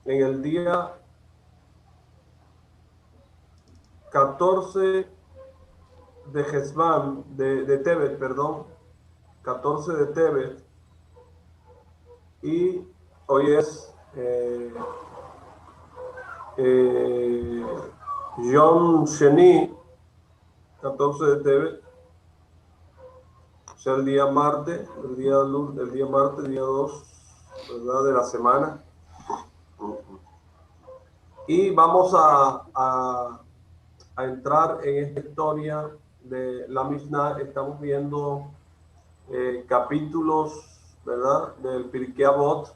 en el día 14 de Hesban, de Tebet, perdón, 14 de Tebet, y hoy es Yom Sheni, 14 de Tebet, o sea, el día martes, el día martes, día 2, ¿verdad?, de la semana. Y vamos a entrar en esta historia de la Mishnah. Estamos viendo capítulos, ¿verdad?, del Pirkei Avot,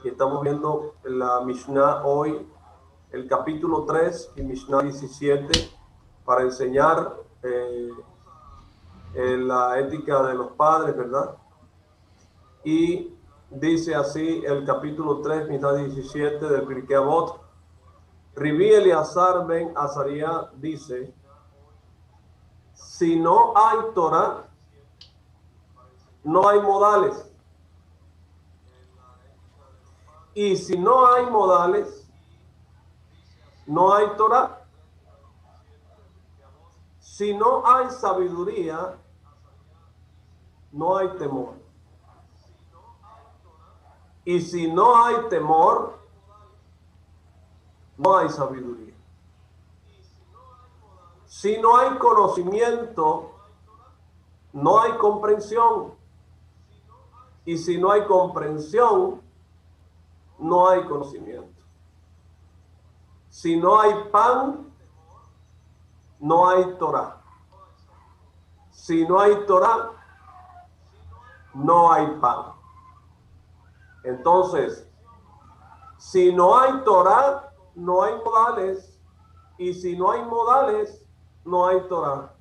y estamos viendo la Mishnah hoy, el capítulo 3 y Mishnah 17, para enseñar la ética de los padres, ¿verdad? Y dice así el capítulo 3, Mishnah 17 del Pirkei Avot. Rabbi Eleazar ben Azaria dice: si no hay Torah, no hay modales. Y si no hay modales, no hay Torah. Si no hay sabiduría, no hay temor. Y si no hay temor, no hay sabiduría. Si no hay conocimiento, no hay comprensión. Y si no hay comprensión, no hay conocimiento. Si no hay pan, no hay Torah. Si no hay Torah, no hay pan. Entonces, si no hay Torah, no hay modales. Y si no hay modales, no hay Torah.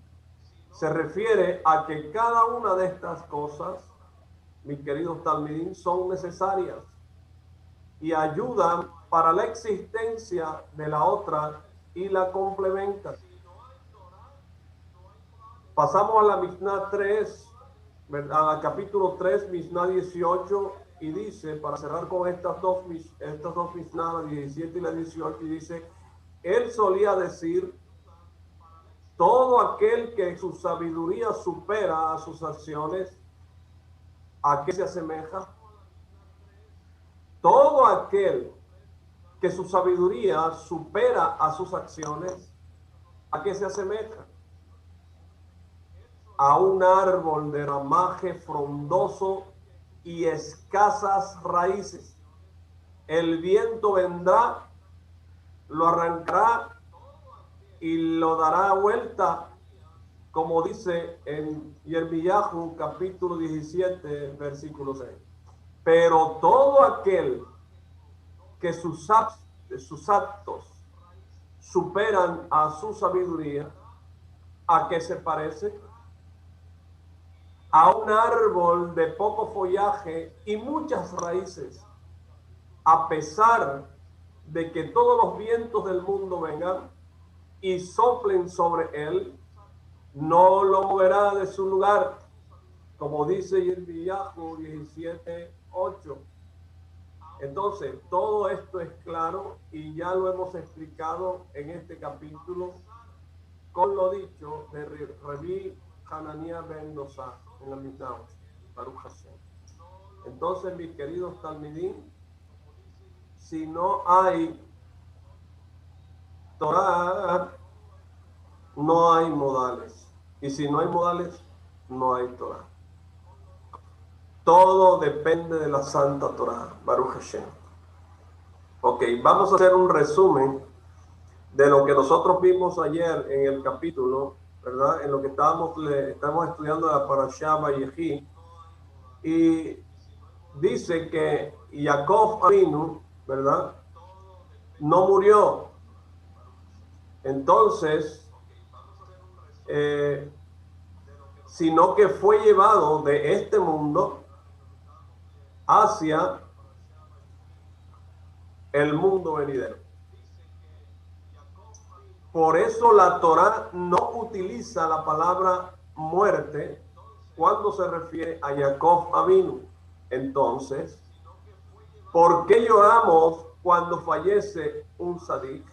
Se refiere a que cada una de estas cosas, mis queridos talmidín, son necesarias y ayudan para la existencia de la otra y la complementan. Pasamos a la Mishnah 3, al capítulo 3, Mishnah 18, y dice, para cerrar con estas dos Mishnah, la 17 y la 18, y dice: él solía decir, todo aquel que su sabiduría supera a sus acciones, ¿a qué se asemeja? Todo aquel que su sabiduría supera a sus acciones, ¿a qué se asemeja? A un árbol de ramaje frondoso y escasas raíces. El viento vendrá, lo arrancará y lo dará vuelta, como dice en Yirmiyahu capítulo 17, versículo 6. Pero todo aquel que sus actos superan a su sabiduría, ¿a qué se parece? A un árbol de poco follaje y muchas raíces. A pesar de que todos los vientos del mundo vengan y soplen sobre él, no lo moverá de su lugar, como dice Yirmiyahu 17:8. Entonces, todo esto es claro y ya lo hemos explicado en este capítulo con lo dicho de Rabbi Hanania ben Dosa en la Mishnah, Baruch Hashem. Entonces, mis queridos talmidín, si no hay Torah, no hay modales. Y si no hay modales, no hay Torah. Todo depende de la Santa Torah, Baruch Hashem. Ok, vamos a hacer un resumen de lo que nosotros vimos ayer en el capítulo, ¿verdad? En lo que estamos estudiando la Parashá Vayehi. Y dice que Jacob Avinu, ¿verdad?, no murió. Entonces, sino que fue llevado de este mundo hacia el mundo venidero. Por eso la Torá no utiliza la palabra muerte cuando se refiere a Jacob Avinu. Entonces, ¿por qué lloramos cuando fallece un sadik?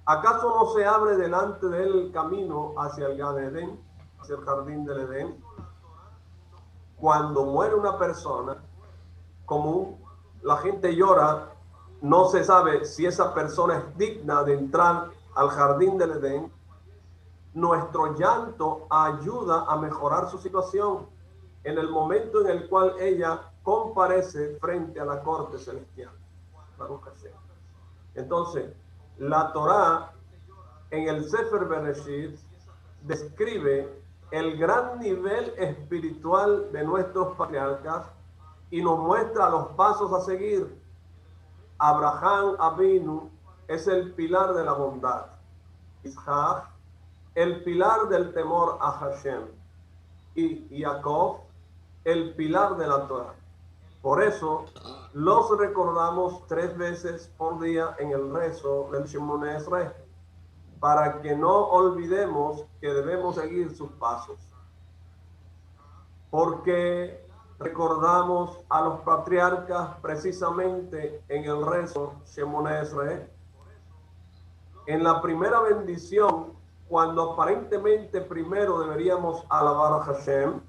¿Acaso no se abre delante de él el camino hacia el Gan Edén, hacia el jardín del Edén? Cuando muere una persona común, la gente llora, no se sabe si esa persona es digna de entrar al jardín del Edén. Nuestro llanto ayuda a mejorar su situación en el momento en el cual ella comparece frente a la corte celestial. Entonces, la Torá en el Sefer Bereshit describe el gran nivel espiritual de nuestros patriarcas y nos muestra los pasos a seguir. Abraham Avinu es el pilar de la bondad. Isaac, el pilar del temor a Hashem. Y Jacob, el pilar de la Torah. Por eso los recordamos 3 veces por día en el rezo del Shemoneh Esrei, para que no olvidemos que debemos seguir sus pasos. Porque recordamos a los patriarcas precisamente en el rezo Shemoneh Esrei. En la primera bendición, cuando aparentemente primero deberíamos alabar a Hashem,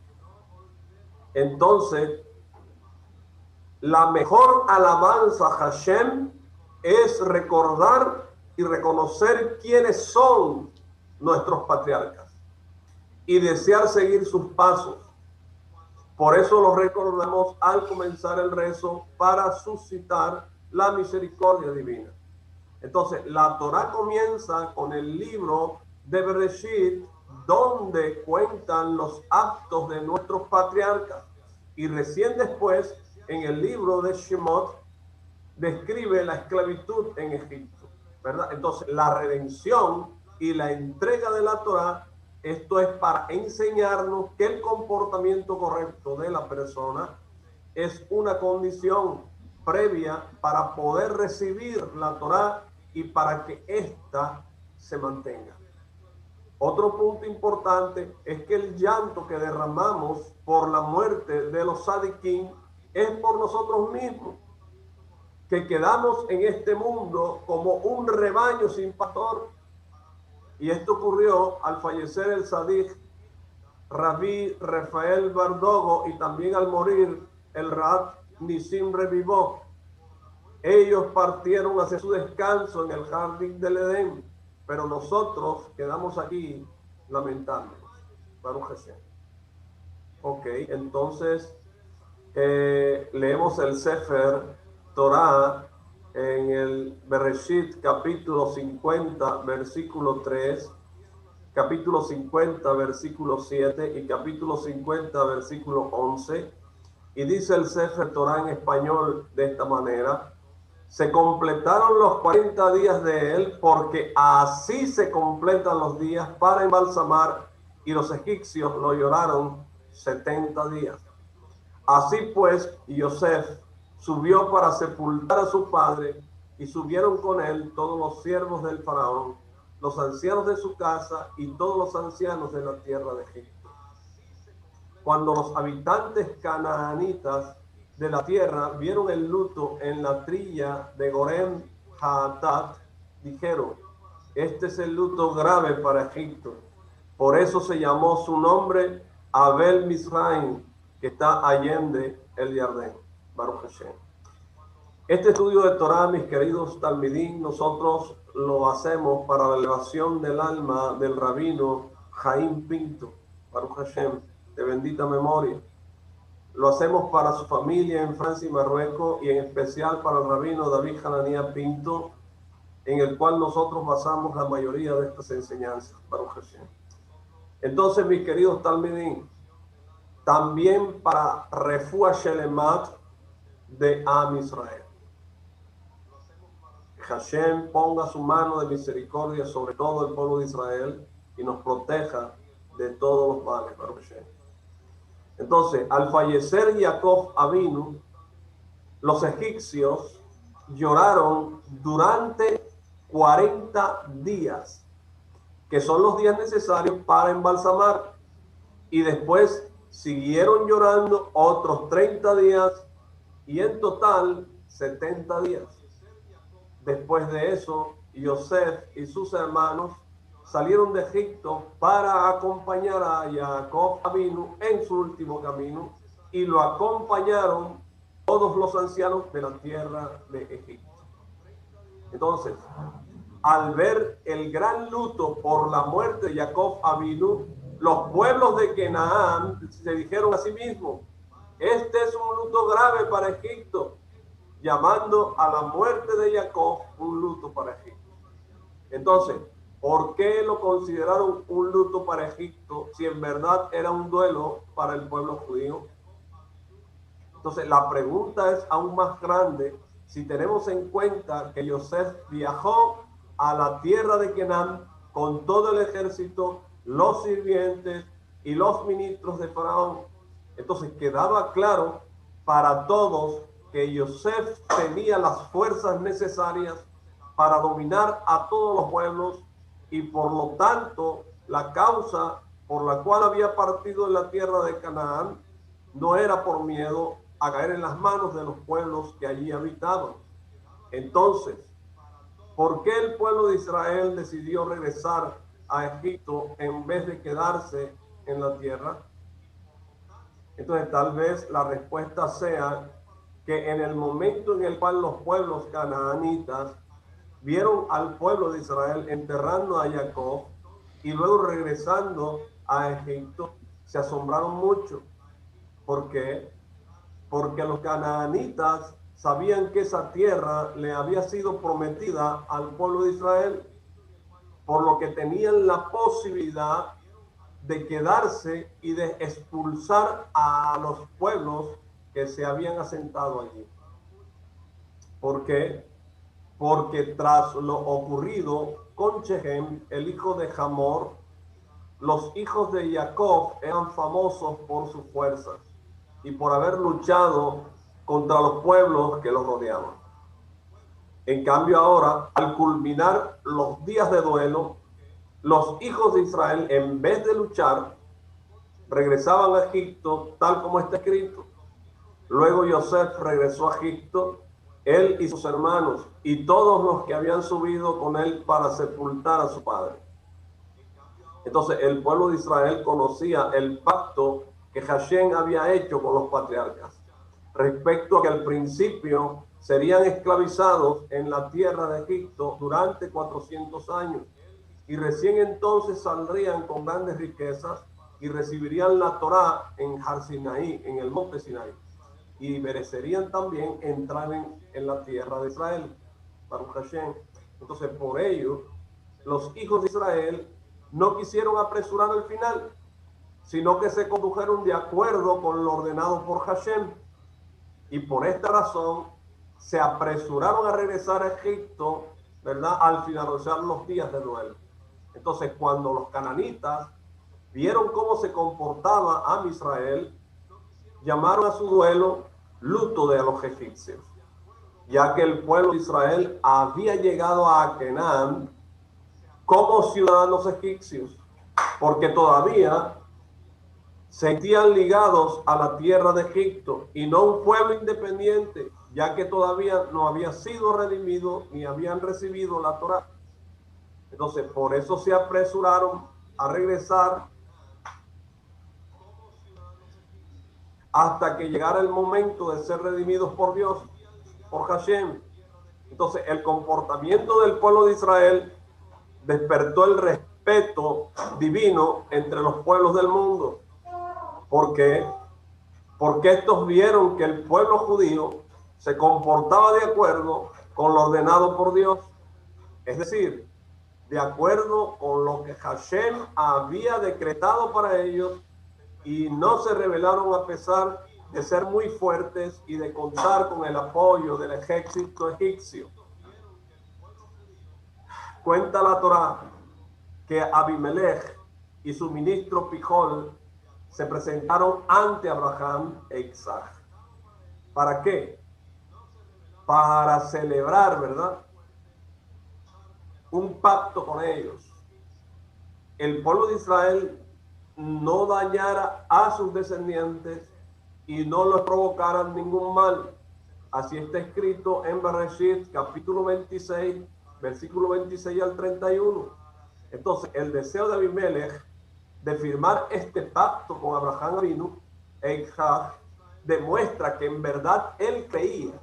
entonces la mejor alabanza a Hashem es recordar y reconocer quiénes son nuestros patriarcas y desear seguir sus pasos. Por eso los recordamos al comenzar el rezo para suscitar la misericordia divina. Entonces, la Torá comienza con el libro de Bereshit, donde cuentan los actos de nuestros patriarcas, y recién después, en el libro de Shemot, describe la esclavitud en Egipto, ¿verdad? Entonces, la redención y la entrega de la Torá, esto es para enseñarnos que el comportamiento correcto de la persona es una condición previa para poder recibir la Torá y para que ésta se mantenga. Otro punto importante es que el llanto que derramamos por la muerte de los sadiquín es por nosotros mismos, que quedamos en este mundo como un rebaño sin pastor. Y esto ocurrió al fallecer el sadik Rabí Rafael Bardogo y también al morir el Rab Nisim Revivó. Ellos partieron hacia su descanso en el jardín del Edén, pero nosotros quedamos aquí lamentándonos. Baruch Hashem. Ok, entonces leemos el Sefer Torah en el Bereshit capítulo 50, versículo 3, capítulo 50, versículo 7 y capítulo 50, versículo 11. Y dice el Sefer Torah en español de esta manera: se completaron los 40 días de él, porque así se completan los días para embalsamar, y los egipcios lo lloraron 70 días. Así pues, Yosef subió para sepultar a su padre, y subieron con él todos los siervos del faraón, los ancianos de su casa y todos los ancianos de la tierra de Egipto. Cuando los habitantes canaanitas de la tierra vieron el luto en la trilla de Gorem Haatat, dijeron: este es el luto grave para Egipto. Por eso se llamó su nombre Abel Misraim, que está allende el Jardín. Baruch Hashem. Este estudio de Torah, mis queridos talmidín, nosotros lo hacemos para la elevación del alma del rabino Jaim Pinto, Baruch Hashem, de bendita memoria. Lo hacemos para su familia en Francia y Marruecos, y en especial para el rabino David Hananía Pinto, en el cual nosotros basamos la mayoría de estas enseñanzas. Baruch Hashem. Entonces, mis queridos talmidín, también para Refuah Shelemat de Am Israel. Hashem ponga su mano de misericordia sobre todo el pueblo de Israel y nos proteja de todos los males. Baruch Hashem. Entonces, al fallecer Jacob Avinu, los egipcios lloraron durante 40 días, que son los días necesarios para embalsamar, y después siguieron llorando otros 30 días, y en total 70 días. Después de eso, Yosef y sus hermanos salieron de Egipto para acompañar a Jacob Abinu en su último camino, y lo acompañaron todos los ancianos de la tierra de Egipto. Entonces, al ver el gran luto por la muerte de Jacob Abinu, los pueblos de Canaán se dijeron a sí mismos: este es un luto grave para Egipto, llamando a la muerte de Jacob un luto para Egipto. Entonces, ¿por qué lo consideraron un luto para Egipto si en verdad era un duelo para el pueblo judío? Entonces, la pregunta es aún más grande si tenemos en cuenta que Yosef viajó a la tierra de Canaán con todo el ejército, los sirvientes y los ministros de Faraón. Entonces, quedaba claro para todos que Yosef tenía las fuerzas necesarias para dominar a todos los pueblos, y por lo tanto la causa por la cual había partido en la tierra de Canaán no era por miedo a caer en las manos de los pueblos que allí habitaban. Entonces, ¿por qué el pueblo de Israel decidió regresar a Egipto en vez de quedarse en la tierra? Entonces, tal vez la respuesta sea que en el momento en el cual los pueblos canaanitas vieron al pueblo de Israel enterrando a Jacob y luego regresando a Egipto, se asombraron mucho. ¿Por qué? Porque los canaanitas sabían que esa tierra le había sido prometida al pueblo de Israel, por lo que tenían la posibilidad de quedarse y de expulsar a los pueblos que se habían asentado allí. ¿Por qué? Porque tras lo ocurrido con Shechem, el hijo de Hamor, los hijos de Jacob eran famosos por sus fuerzas y por haber luchado contra los pueblos que los rodeaban. En cambio ahora, al culminar los días de duelo, los hijos de Israel, en vez de luchar, regresaban a Egipto, tal como está escrito. Luego Yosef regresó a Egipto, él y sus hermanos, y todos los que habían subido con él para sepultar a su padre. Entonces el pueblo de Israel conocía el pacto que Hashem había hecho con los patriarcas, respecto a que al principio serían esclavizados en la tierra de Egipto durante 400 años, y recién entonces saldrían con grandes riquezas y recibirían la Torá en Har Sinaí, en el monte Sinaí, y merecerían también entrar en la tierra de Israel, Baruch Hashem. Entonces, por ello, los hijos de Israel no quisieron apresurar el final, sino que se condujeron de acuerdo con lo ordenado por Hashem, y por esta razón se apresuraron a regresar a Egipto, ¿verdad?, al finalizar los días de duelo. Entonces, cuando los cananitas vieron cómo se comportaba a Israel, llamaron a su duelo luto de los egipcios, ya que el pueblo de Israel había llegado a Canaán como ciudadanos egipcios, porque todavía se sentían ligados a la tierra de Egipto y no un pueblo independiente, ya que todavía no había sido redimido ni habían recibido la Torá. Entonces, por eso se apresuraron a regresar hasta que llegara el momento de ser redimidos por Dios, por Hashem. Entonces, el comportamiento del pueblo de Israel despertó el respeto divino entre los pueblos del mundo. ¿Por qué? Porque estos vieron que el pueblo judío se comportaba de acuerdo con lo ordenado por Dios, es decir, de acuerdo con lo que Hashem había decretado para ellos, y no se rebelaron a pesar de ser muy fuertes y de contar con el apoyo del ejército egipcio. Cuenta la Torá que Abimelech y su ministro Pijol se presentaron ante Abraham e Isaac. ¿Para qué? Para celebrar, ¿verdad?, un pacto con ellos. El pueblo de Israel no dañara a sus descendientes y no les provocaran ningún mal. Así está escrito en Bereshit, capítulo 26, versículo 26 al 31. Entonces, el deseo de Abimelech de firmar este pacto con Abraham Avinu e Isaac demuestra que en verdad él creía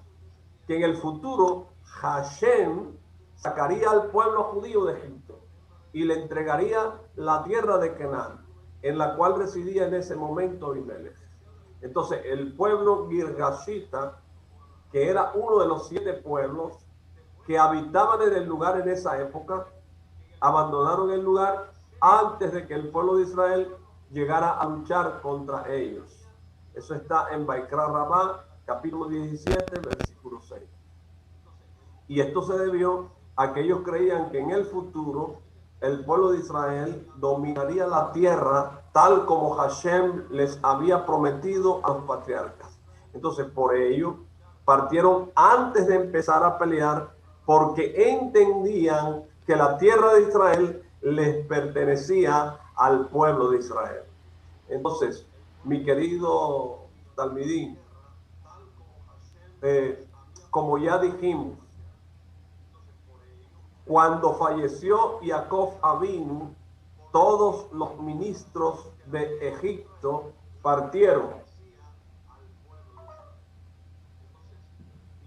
que en el futuro Hashem sacaría al pueblo judío de Egipto y le entregaría la tierra de Canaán, en la cual residía en ese momento Abimelech. Entonces, el pueblo Girgashita, que era uno de los 7 pueblos que habitaban en el lugar en esa época, abandonaron el lugar antes de que el pueblo de Israel llegara a luchar contra ellos. Eso está en Vaikra Rabá, capítulo 17, versículo 6. Y esto se debió a que ellos creían que en el futuro el pueblo de Israel dominaría la tierra tal como Hashem les había prometido a los patriarcas. Entonces, por ello, partieron antes de empezar a pelear porque entendían que la tierra de Israel les pertenecía al pueblo de Israel. Entonces, mi querido Talmidín, como ya dijimos, cuando falleció Jacob Avinu, todos los ministros de Egipto partieron.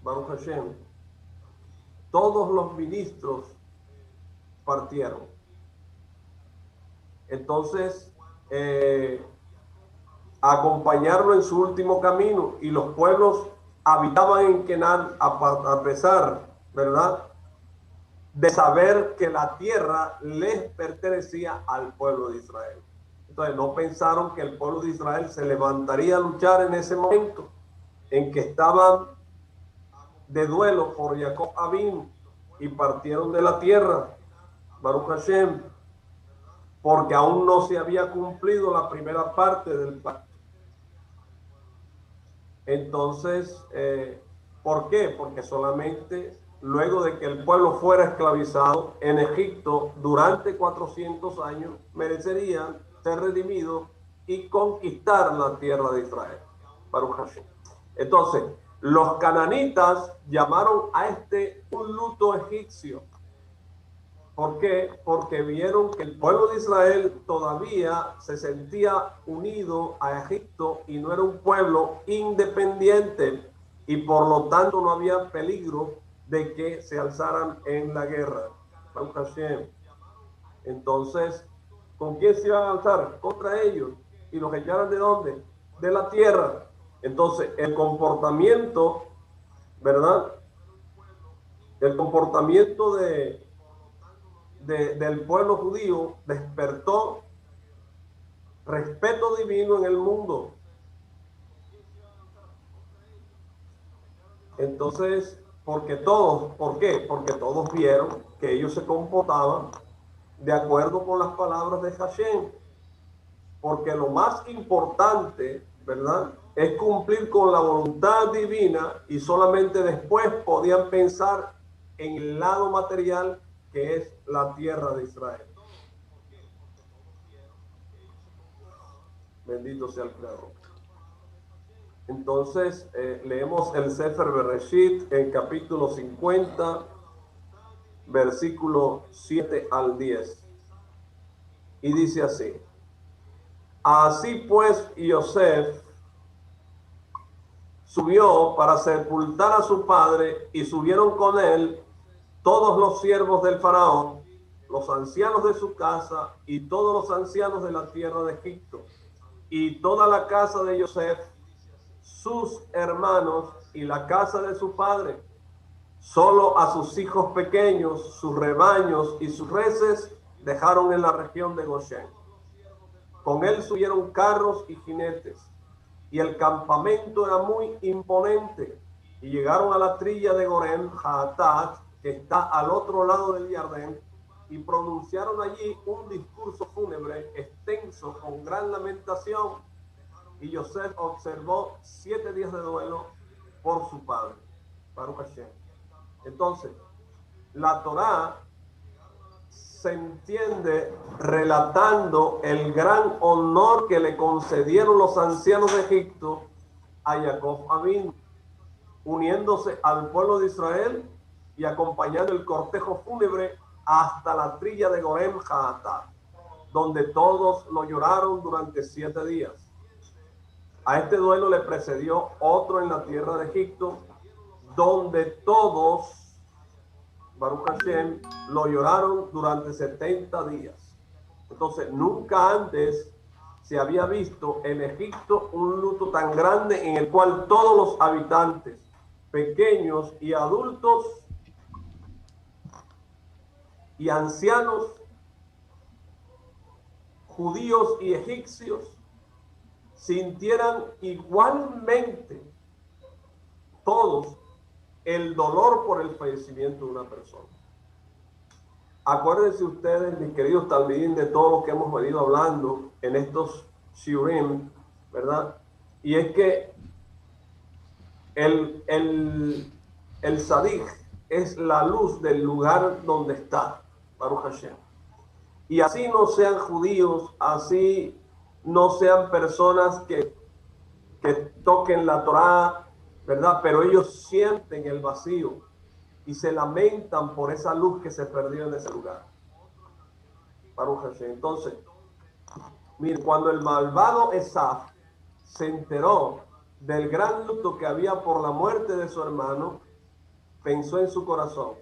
Baruch Hashem. Todos los ministros partieron. Entonces, acompañarlo en su último camino, y los pueblos habitaban en Canaán a pesar, ¿verdad?, de saber que la tierra les pertenecía al pueblo de Israel. Entonces no pensaron que el pueblo de Israel se levantaría a luchar en ese momento en que estaban de duelo por Jacob Avinu y partieron de la tierra, Baruch Hashem, porque aún no se había cumplido la primera parte del pacto. Entonces, ¿por qué? Porque solamente luego de que el pueblo fuera esclavizado en Egipto durante 400 años, merecerían ser redimidos y conquistar la tierra de Israel. Baruch Hashem. Entonces, los cananitas llamaron a este un luto egipcio. ¿Por qué? Porque vieron que el pueblo de Israel todavía se sentía unido a Egipto y no era un pueblo independiente, y por lo tanto no había peligro de que se alzaran en la guerra. Baruch Hashem. Entonces, ¿con quién se iban a alzar? Contra ellos. ¿Y los echaran de dónde? De la tierra. Entonces, el comportamiento, ¿verdad? El comportamiento del pueblo judío despertó respeto divino en el mundo. Entonces, ¿por qué? Porque todos vieron que ellos se comportaban de acuerdo con las palabras de Hashem. Porque lo más importante, ¿verdad?, es cumplir con la voluntad divina, y solamente después podían pensar en el lado material, que es la tierra de Israel. Bendito sea el Creador. Entonces, leemos el Sefer Bereshit en capítulo 50, versículo 7 al 10. Y dice así: así pues, Yosef subió para sepultar a su padre, y subieron con él todos los siervos del faraón, los ancianos de su casa, y todos los ancianos de la tierra de Egipto, y toda la casa de Yosef, sus hermanos y la casa de su padre. Solo a sus hijos pequeños, sus rebaños y sus reses dejaron en la región de Goshen. Con él subieron carros y jinetes, y el campamento era muy imponente, y llegaron a la trilla de Gorem Haatat, que está al otro lado del Jardín, y pronunciaron allí un discurso fúnebre extenso con gran lamentación. Y Yosef observó 7 días de duelo por su padre. Baruch Hashem. Entonces, la Torá se entiende relatando el gran honor que le concedieron los ancianos de Egipto a Jacob Avinu. uniéndose al pueblo de Israel y acompañando el cortejo fúnebre hasta la trilla de Gorem Jaatar, donde todos lo lloraron durante 7 días. A este duelo le precedió otro en la tierra de Egipto, donde todos, Baruch Hashem, lo lloraron durante 70 días. Entonces, nunca antes se había visto en Egipto un luto tan grande en el cual todos los habitantes, pequeños y adultos y ancianos, judíos y egipcios, sintieran igualmente todos el dolor por el fallecimiento de una persona. Acuérdense ustedes, mis queridos talmidín, de todo lo que hemos venido hablando en estos shiurim, ¿verdad? Y es que el Sadik es la luz del lugar donde está, Baruch Hashem. Y así no sean judíos, así no sean personas que toquen la Torá, ¿verdad? Pero ellos sienten el vacío y se lamentan por esa luz que se perdió en ese lugar. Baruch Hashem. Entonces, miren, cuando el malvado Esaf se enteró del gran luto que había por la muerte de su hermano, pensó en su corazón: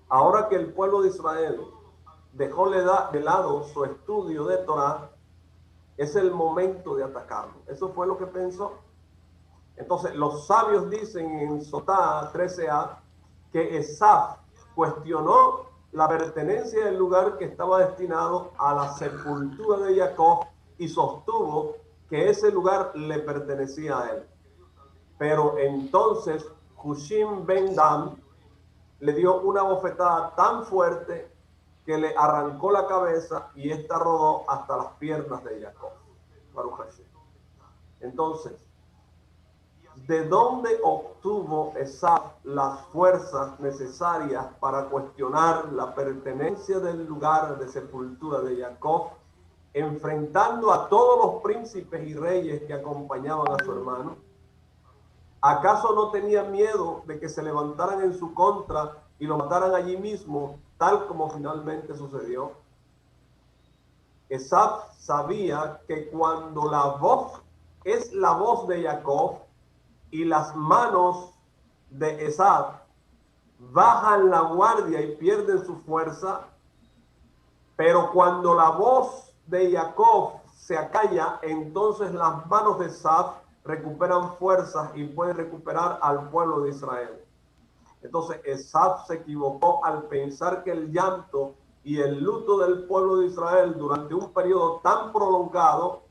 ahora que el pueblo de Israel dejó de lado su estudio de Torá, es el momento de atacarlo. Eso fue lo que pensó. Entonces, los sabios dicen en Sotá 13a que Esaf cuestionó la pertenencia del lugar que estaba destinado a la sepultura de Jacob y sostuvo que ese lugar le pertenecía a él. Pero entonces Hushim ben Dan le dio una bofetada tan fuerte que le arrancó la cabeza y ésta rodó hasta las piernas de Jacob. Baruch Hashem. Entonces, ¿de dónde obtuvo Esaf las fuerzas necesarias para cuestionar la pertenencia del lugar de sepultura de Jacob, enfrentando a todos los príncipes y reyes que acompañaban a su hermano? ¿Acaso no tenía miedo de que se levantaran en su contra y lo mataran allí mismo, tal como finalmente sucedió? Esaf sabía que cuando la voz es la voz de Jacob y las manos de Esaf bajan la guardia y pierden su fuerza, pero cuando la voz de Jacob se acalla, entonces las manos de Esaf recuperan fuerzas y pueden recuperar al pueblo de Israel. Entonces Esaf se equivocó al pensar que el llanto y el luto del pueblo de Israel durante un periodo tan prolongado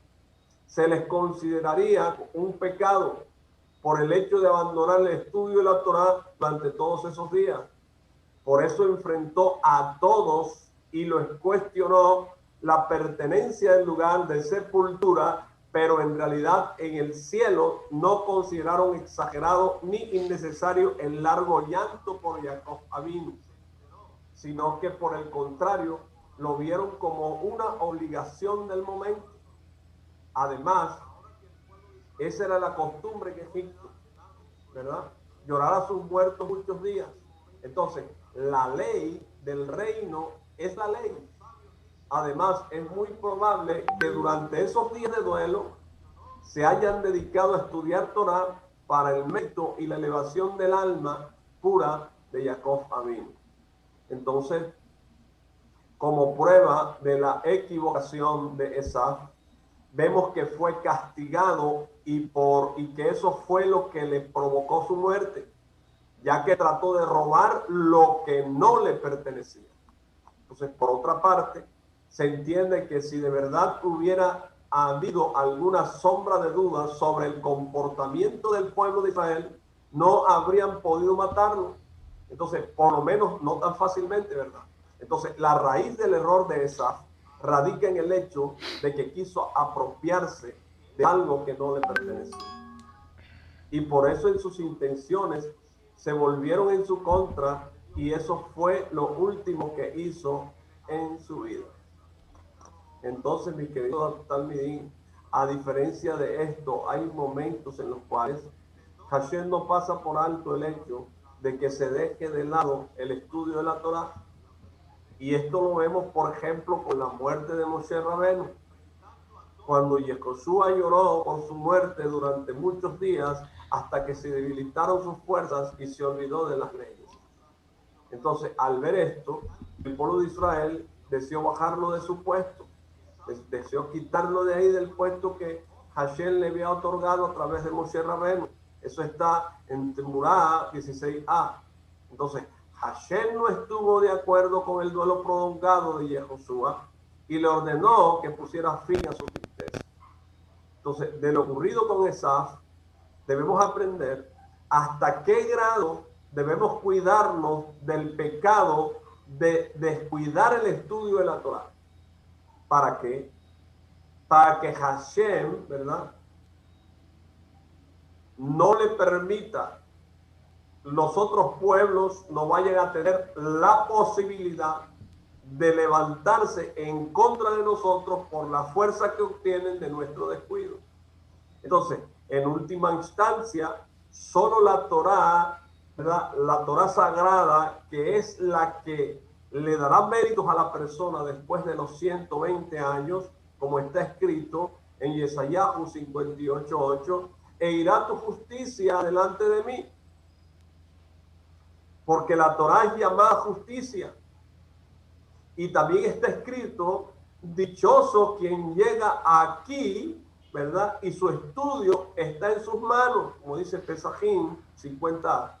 se les consideraría un pecado por el hecho de abandonar el estudio de la Torá durante todos esos días. Por eso enfrentó a todos y los cuestionó la pertenencia del lugar de sepultura, pero en realidad en el cielo no consideraron exagerado ni innecesario el largo llanto por Jacob Avinu, sino que por el contrario lo vieron como una obligación del momento. Además, esa era la costumbre en Egipto, ¿verdad? Llorar a sus muertos muchos días. Entonces, la ley del reino es la ley. Además, es muy probable que durante esos días de duelo se hayan dedicado a estudiar Torah para el mérito y la elevación del alma pura de Jacob Avinu. Entonces, como prueba de la equivocación de Esaf, vemos que fue castigado y que eso fue lo que le provocó su muerte, ya que trató de robar lo que no le pertenecía. Entonces, por otra parte, se entiende que si de verdad hubiera habido alguna sombra de duda sobre el comportamiento del pueblo de Israel, no habrían podido matarlo. Entonces, por lo menos no tan fácilmente, ¿verdad? Entonces, la raíz del error de Esaf radica en el hecho de que quiso apropiarse de algo que no le pertenecía. Y por eso en sus intenciones se volvieron en su contra, y eso fue lo último que hizo en su vida. Entonces, mi querido talmidín, a diferencia de esto, hay momentos en los cuales Hashem no pasa por alto el hecho de que se deje de lado el estudio de la Torah. Y esto lo vemos, por ejemplo, con la muerte de Moshe Rabenu. Cuando Yehoshua lloró con su muerte durante muchos días hasta que se debilitaron sus fuerzas y se olvidó de las leyes. Entonces, al ver esto, el pueblo de Israel deseó bajarlo de su puesto, deseó quitarlo de ahí del puesto que Hashem le había otorgado a través de Moshe Rabenu. Eso está en Temurá 16a. Entonces, Hashem no estuvo de acuerdo con el duelo prolongado de Yehoshua y le ordenó que pusiera fin a su tristeza. Entonces, de lo ocurrido con Esaf, debemos aprender hasta qué grado debemos cuidarnos del pecado de descuidar el estudio de la Torah. ¿Para qué? Para que Hashem, ¿verdad?, no le permita los otros pueblos no vayan a tener la posibilidad de levantarse en contra de nosotros por la fuerza que obtienen de nuestro descuido. Entonces, en última instancia, solo la Torá, ¿verdad?, la Torá sagrada, que es la que le dará méritos a la persona después de los 120 años, como está escrito en Yesayahu 58:8, e irá tu justicia delante de mí. Porque la Torá es llamada justicia. Y también está escrito, dichoso quien llega aquí, ¿verdad?, y su estudio está en sus manos, como dice Pesajim 50.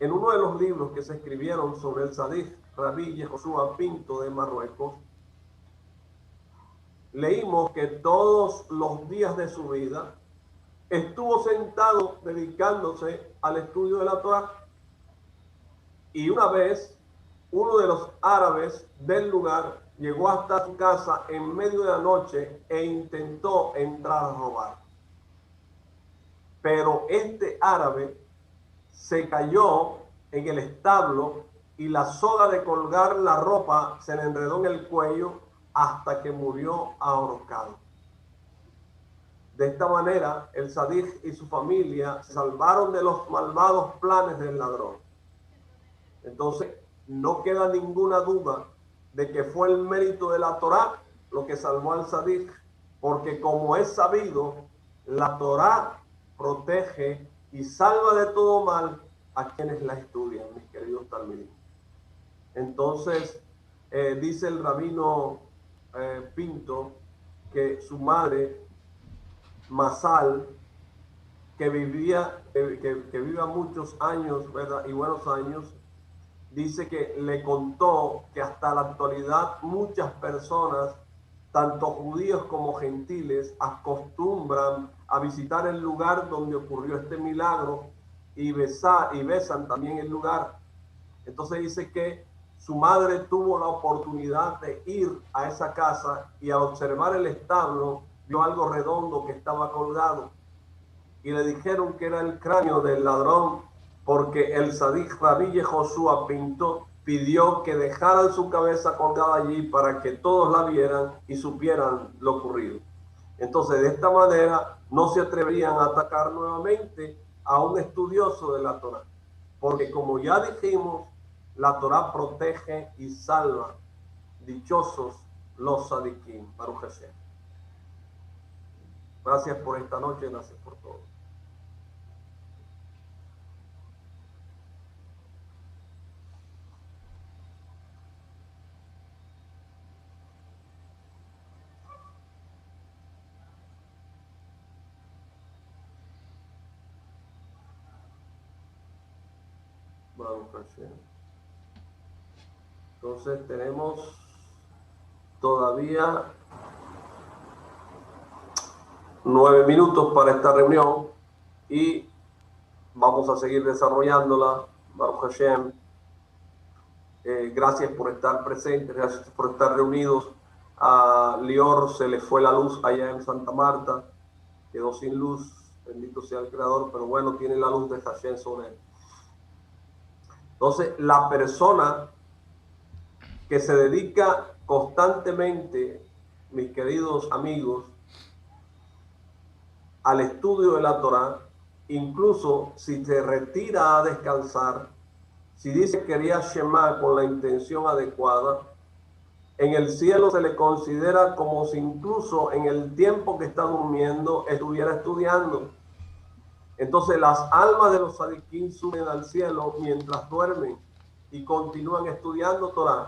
En uno de los libros que se escribieron sobre el Tzaddik Rabí Yehoshua Pinto de Marruecos, leímos que todos los días de su vida estuvo sentado dedicándose al estudio de la Torá. Y una vez, uno de los árabes del lugar llegó hasta su casa en medio de la noche e intentó entrar a robar. Pero este árabe se cayó en el establo y la soga de colgar la ropa se le enredó en el cuello hasta que murió ahorcado. De esta manera, el Tzaddik y su familia se salvaron de los malvados planes del ladrón. Entonces, no queda ninguna duda de que fue el mérito de la Torá lo que salvó al Tzaddik, porque como es sabido, la Torá protege y salva de todo mal a quienes la estudian, mis queridos talmidim. Entonces, dice el rabino Pinto que su madre, Masal, que viva muchos años, ¿verdad?, y buenos años, dice que le contó que hasta la actualidad muchas personas, tanto judíos como gentiles, acostumbran a visitar el lugar donde ocurrió este milagro y besan también el lugar. Entonces dice que su madre tuvo la oportunidad de ir a esa casa y al observar el establo vio algo redondo que estaba colgado y le dijeron que era el cráneo del ladrón, porque el Tzaddik Rabí Yehoshua Pinto pidió que dejaran su cabeza colgada allí para que todos la vieran y supieran lo ocurrido. Entonces, de esta manera, no se atreverían a atacar nuevamente a un estudioso de la Torá, porque como ya dijimos, la Torá protege y salva. Dichosos los tzadikim. Baruch Hashem. Gracias por esta noche, gracias por todo. Entonces tenemos todavía 9 minutos para esta reunión y vamos a seguir desarrollándola. Baruch Hashem. Gracias por estar presentes, gracias por estar reunidos. A Lior se le fue la luz allá en Santa Marta, quedó sin luz, bendito sea el Creador, pero bueno, tiene la luz de Hashem sobre él. Entonces, la persona que se dedica constantemente, mis queridos amigos, al estudio de la Torá, incluso si se retira a descansar, si dice que quería Shema con la intención adecuada, en el cielo se le considera como si incluso en el tiempo que está durmiendo estuviera estudiando. Entonces las almas de los sadiquín suben al cielo mientras duermen y continúan estudiando Torah.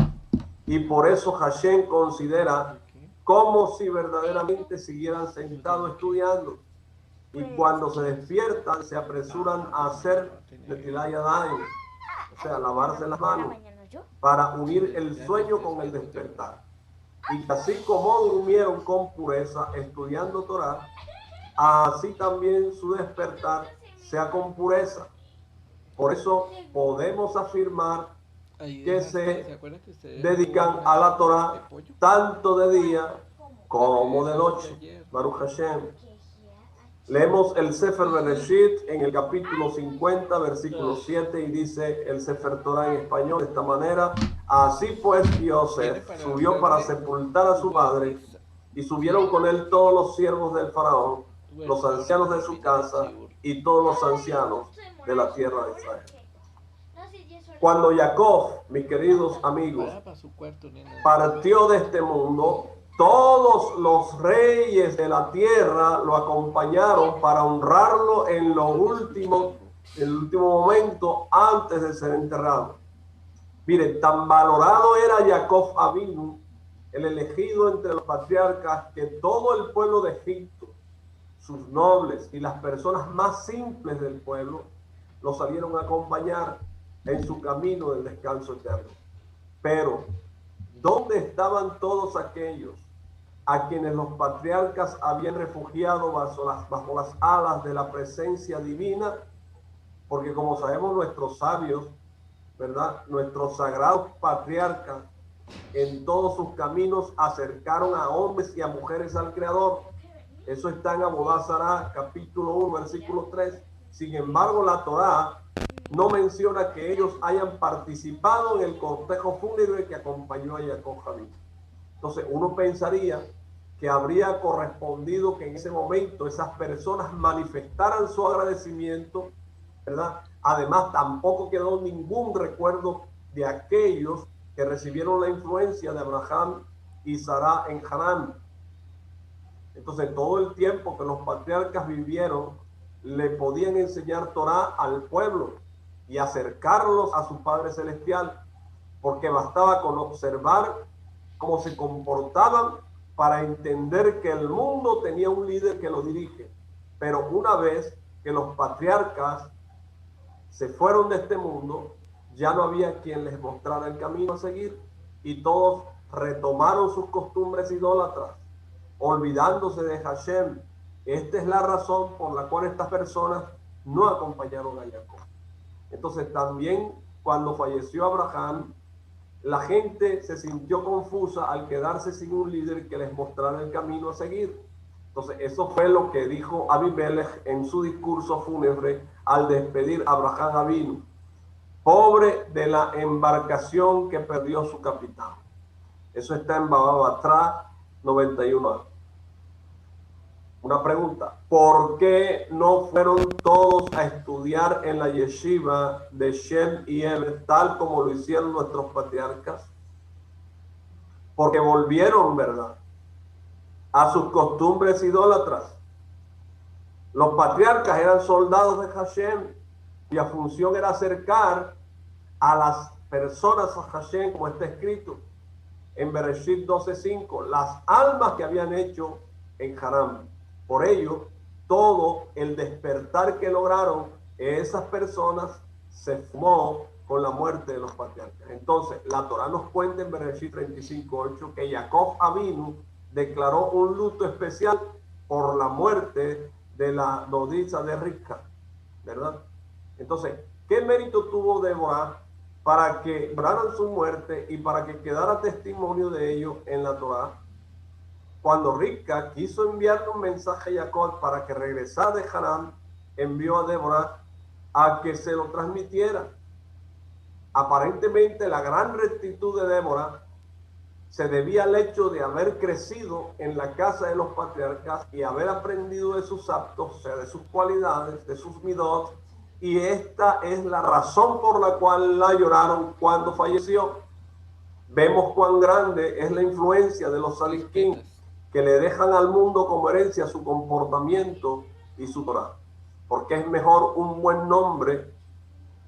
Y por eso Hashem considera como si verdaderamente siguieran sentados estudiando. Y cuando se despiertan, se apresuran a hacer Netilat Yadayim, o sea, lavarse las manos, para unir el sueño con el despertar. Y así como durmieron con pureza estudiando Torah, así también su despertar sea con pureza. Por eso podemos afirmar que se dedican a la Torah tanto de día como de noche. Baruch Hashem. Leemos el Sefer Bereshit en el capítulo 50, versículo 7, y dice el Sefer Torah en español de esta manera: así pues Yosef subió para sepultar a su padre, y subieron con él todos los siervos del faraón, los ancianos de su casa y todos los ancianos de la tierra de Israel. Cuando Jacob, mis queridos amigos, partió de este mundo, todos los reyes de la tierra lo acompañaron para honrarlo en el último momento antes de ser enterrado. Miren, tan valorado era Jacob Avinu, el elegido entre los patriarcas, que todo el pueblo de Egipto, sus nobles y las personas más simples del pueblo, lo salieron a acompañar en su camino del descanso eterno. Pero, ¿dónde estaban todos aquellos a quienes los patriarcas habían refugiado bajo las alas de la presencia divina? Porque como sabemos, nuestros sabios, ¿verdad?, nuestros sagrados patriarcas, en todos sus caminos acercaron a hombres y a mujeres al Creador. Eso está en Abodá Zará, capítulo 1, versículo 3. Sin embargo, la Torá no menciona que ellos hayan participado en el cortejo fúnebre que acompañó a Jacob Avinu. Entonces, uno pensaría que habría correspondido que en ese momento esas personas manifestaran su agradecimiento, ¿verdad? Además, tampoco quedó ningún recuerdo de aquellos que recibieron la influencia de Abraham y Sará en Harán. Entonces, todo el tiempo que los patriarcas vivieron, le podían enseñar Torah al pueblo y acercarlos a su Padre Celestial, porque bastaba con observar cómo se comportaban para entender que el mundo tenía un líder que lo dirige. Pero una vez que los patriarcas se fueron de este mundo, ya no había quien les mostrara el camino a seguir, y todos retomaron sus costumbres idólatras, olvidándose de Hashem. Esta es la razón por la cual estas personas no acompañaron a Jacob. Entonces también cuando falleció Abraham, la gente se sintió confusa al quedarse sin un líder que les mostrara el camino a seguir. Entonces eso fue lo que dijo Abimelech en su discurso fúnebre al despedir a Abraham Avinu: pobre de la embarcación que perdió su capitán. Eso está en Baba Batra 91. Una pregunta: ¿por qué no fueron todos a estudiar en la yeshiva de Shem y Eber tal como lo hicieron nuestros patriarcas? Porque volvieron, ¿verdad?, a sus costumbres idólatras. Los patriarcas eran soldados de Hashem, cuya función era acercar a las personas a Hashem, como está escrito en Bereshit 12:5, las almas que habían hecho en Harán. Por ello, todo el despertar que lograron esas personas se fumó con la muerte de los patriarcas. Entonces, la Torá nos cuenta en Bereshit 35:8 que Jacob Avinu declaró un luto especial por la muerte de la nodriza de Rivka, ¿verdad? Entonces, ¿qué mérito tuvo Débora para que lograran su muerte y para que quedara testimonio de ello en la Torá? Cuando Rivka quiso enviarle un mensaje a Jacob para que regresara de Harán, envió a Débora a que se lo transmitiera. Aparentemente la gran rectitud de Débora se debía al hecho de haber crecido en la casa de los patriarcas y haber aprendido de sus actos, o sea, de sus cualidades, de sus midot, y esta es la razón por la cual la lloraron cuando falleció. Vemos cuán grande es la influencia de los saliquín, que le dejan al mundo como herencia su comportamiento y su Torah, porque es mejor un buen nombre,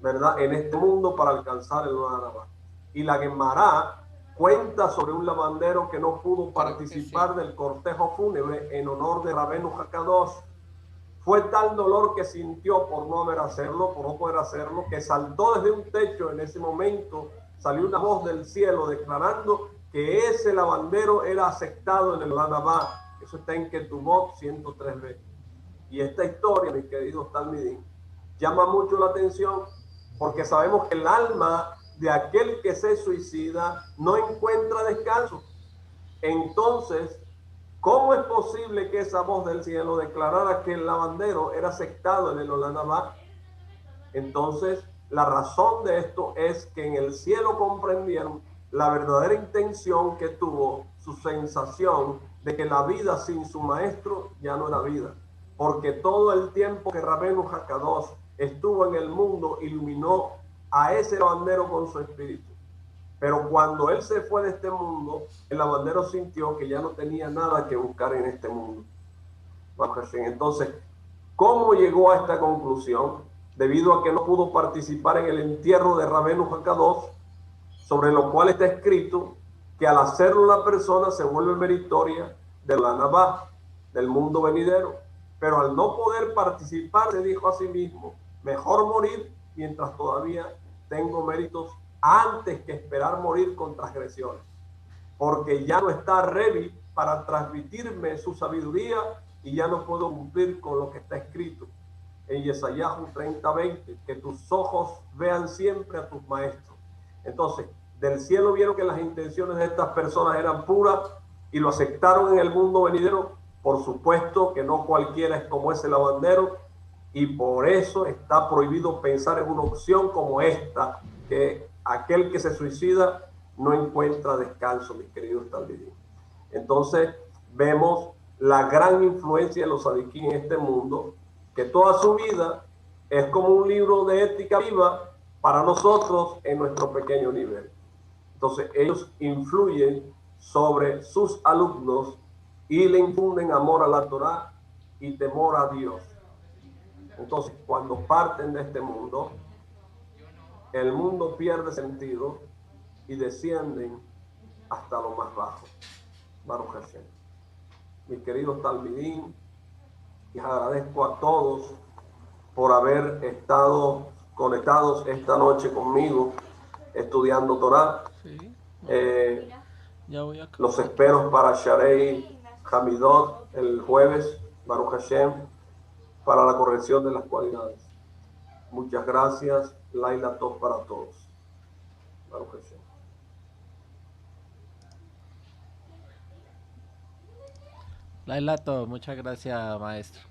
¿verdad?, en este mundo para alcanzar el Olam. Y la Gemara cuenta sobre un lavandero que no pudo participar del cortejo fúnebre en honor de Rabenu Hakadosh. Fue tal dolor que sintió por no poder hacerlo, que saltó desde un techo. En ese momento salió una voz del cielo declarando que ese lavandero era aceptado en el Olam. Eso está en Ketubot 103b. Y esta historia, mis queridos talmidim, llama mucho la atención porque sabemos que el alma de aquel que se suicida no encuentra descanso. Entonces, ¿cómo es posible que esa voz del cielo declarara que el lavandero era aceptado en el Olam Abba? Entonces, la razón de esto es que en el cielo comprendieron la verdadera intención que tuvo, su sensación de que la vida sin su maestro ya no era vida, porque todo el tiempo que Rabenu Hakadosh estuvo en el mundo iluminó a ese lavandero con su espíritu. Pero cuando él se fue de este mundo, el lavandero sintió que ya no tenía nada que buscar en este mundo. Entonces, ¿cómo llegó a esta conclusión? Debido a que no pudo participar en el entierro de Rabenu Hakadosh, sobre lo cual está escrito que al hacerlo la persona se vuelve meritoria de la Nabá, del mundo venidero. Pero al no poder participar, se dijo a sí mismo, mejor morir mientras todavía tengo méritos antes que esperar morir con transgresiones, porque ya no está ready para transmitirme su sabiduría y ya no puedo cumplir con lo que está escrito en Yesayahu 30:20, que tus ojos vean siempre a tus maestros. Entonces, del cielo vieron que las intenciones de estas personas eran puras y lo aceptaron en el mundo venidero. Por supuesto que no cualquiera es como ese lavandero, y por eso está prohibido pensar en una opción como esta, que aquel que se suicida no encuentra descanso, mis queridos talmidim. Entonces, vemos la gran influencia de los sadiquín en este mundo, que toda su vida es como un libro de ética viva para nosotros en nuestro pequeño nivel. Entonces, ellos influyen sobre sus alumnos y le infunden amor a la Torá y temor a Dios. Entonces, cuando parten de este mundo, el mundo pierde sentido y descienden hasta lo más bajo. Baruch Hashem. Mis queridos talmidim, les agradezco a todos por haber estado conectados esta noche conmigo estudiando Torah. Sí, Ya voy a los espero para Sharei Hamidot el jueves, Baruch Hashem, para la corrección de las cualidades. Muchas gracias. Laila Tov para todos. Baruch Hashem. Lailato, muchas gracias, maestro.